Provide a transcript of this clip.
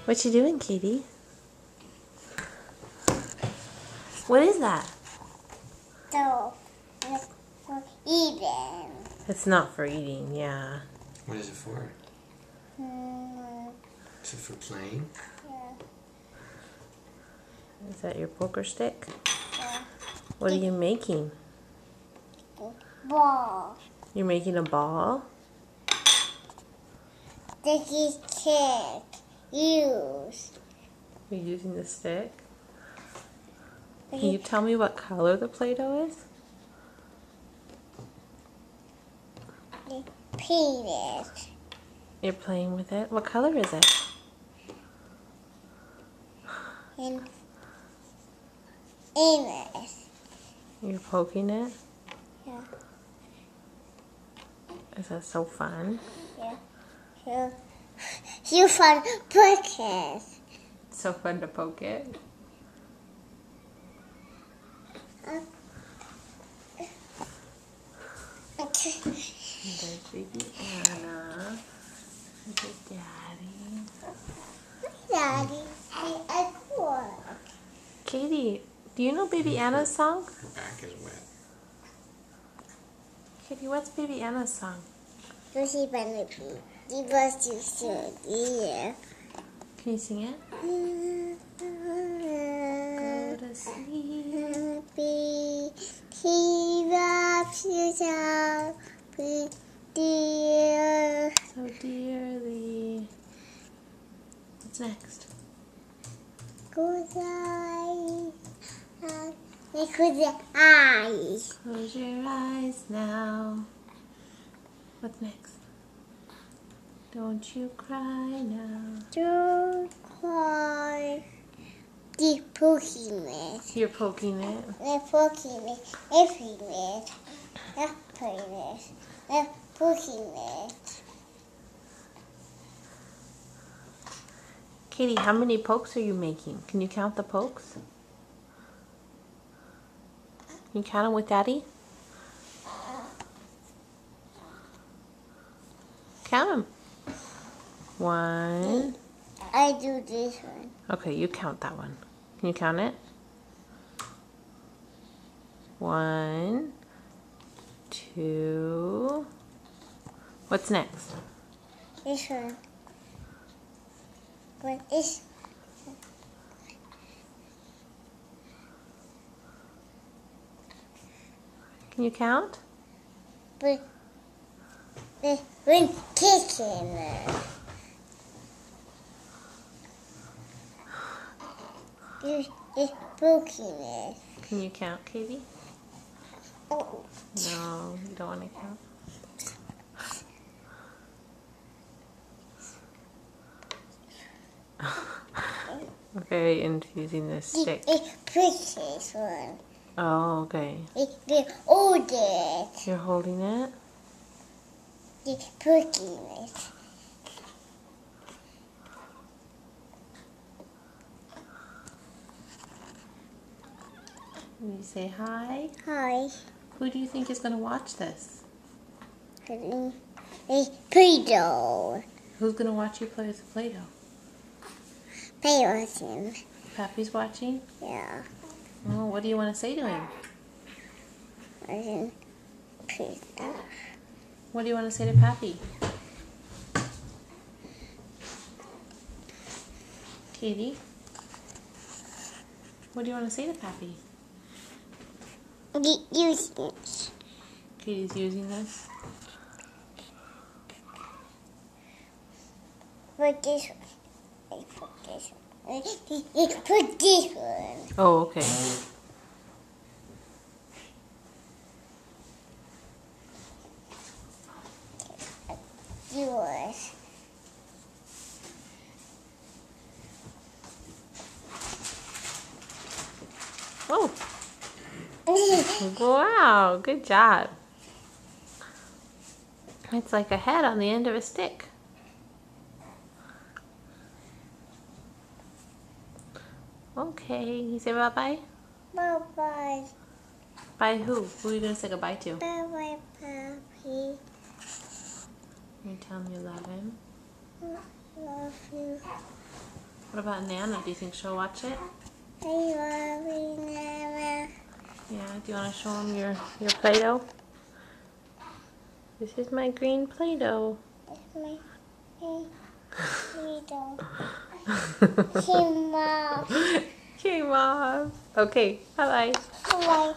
What you doing, Katie? What is that? So, it's for eating. It's not for eating, yeah. What is it for? Is it for playing? Yeah. Is that your poker stick? Yeah. What are you making? Ball. You're making a ball? Sticky kick. Use. You're using the stick? Can you tell me what color the Play-Doh is? Penis. You're playing with it? What color is it? And anus. You're poking it? Yeah. Is that so fun? Yeah. You found buckets. It's so fun to poke it. There's baby Anna. There's Daddy. Daddy, I work. Katie, do you know baby Anna's song? Her back is wet. Katie, what's baby Anna's song? Lucy Benedict. He was too soon. Yeah. Can you sing it? Go to sleep. He wraps you down, dear. So dearly. What's next? Good eyes. Close your eyes. Close your eyes now. What's next? Don't you cry now. Don't cry. Keep poking it. You're poking it. They're poking it. Everywhere. Not poking it. They're poking it. Katie, how many pokes are you making? Can you count the pokes? Can you count them with Daddy? Count them. 1. I do this one. Okay, you count that one. Can you count it? 1, 2. What's next? This one. What is? Can you count? When kicking it. It's poking it. Can you count, Katie? Oh. No, you don't want to count. I'm very into using this stick. It's precious one. Oh, okay. It's the oldest. You're holding it? It's poking it. Can you say hi? Hi. Who do you think is going to watch this? It's Play-Doh. Who's going to watch you play with the Play-Doh? Play with him. Pappy's watching? Yeah. Oh, what do you want to say to him? And Play-Doh. What do you want to say to Pappy? Katie? What do you want to say to Pappy? Use it. Katie's using this. Put this one. Put this one. Put this one. Oh, okay. Yours. Oh, wow, good job. It's like a head on the end of a stick. Okay, you say bye-bye? Bye-bye. Bye who? Who are you going to say goodbye to? Bye-bye, Pappy. You tell him you love him. Love you. What about Nana? Do you think she'll watch it? I love you, Nana. Yeah, do you want to show them your Play-Doh? This is my green Play-Doh. It's my little. She mom. Okay, Mom. Okay, bye-bye. Bye.